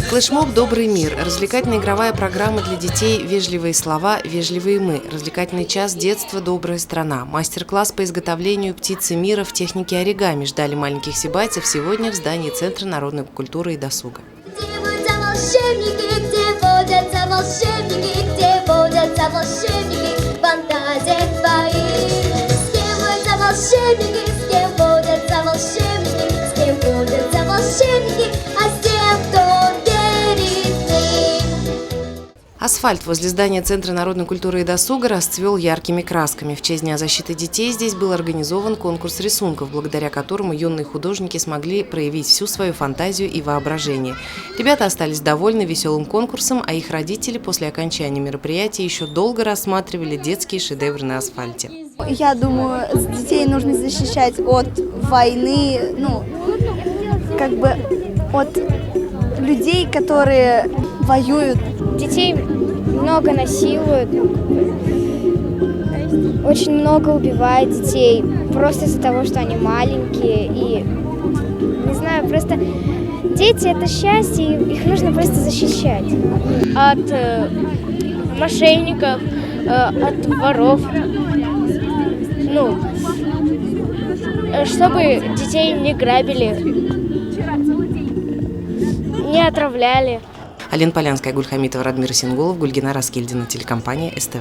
Флешмоб «Добрый мир» – развлекательная игровая программа для детей, вежливые слова, вежливые мы, развлекательный час детства «Добрая страна», мастер-класс по изготовлению птицы мира в технике оригами ждали маленьких сибайцев сегодня в здании Центра народной культуры и досуга. Асфальт возле здания Центра народной культуры и досуга расцвел яркими красками. В честь Дня защиты детей здесь был организован конкурс рисунков, благодаря которому юные художники смогли проявить всю свою фантазию и воображение. Ребята остались довольны веселым конкурсом, а их родители после окончания мероприятия еще долго рассматривали детские шедевры на асфальте. Я думаю, детей нужно защищать от войны, от людей, которые воюют. Детей много насилуют, очень много убивают детей просто из-за того, что они маленькие. И, не знаю, просто дети – это счастье, их нужно просто защищать. От мошенников, от воров. Чтобы детей не грабили, не отравляли. Алина Полянская, Гульхамитова, Радмир Сингулов, Гульгина Раскильдина, телекомпания СТВ.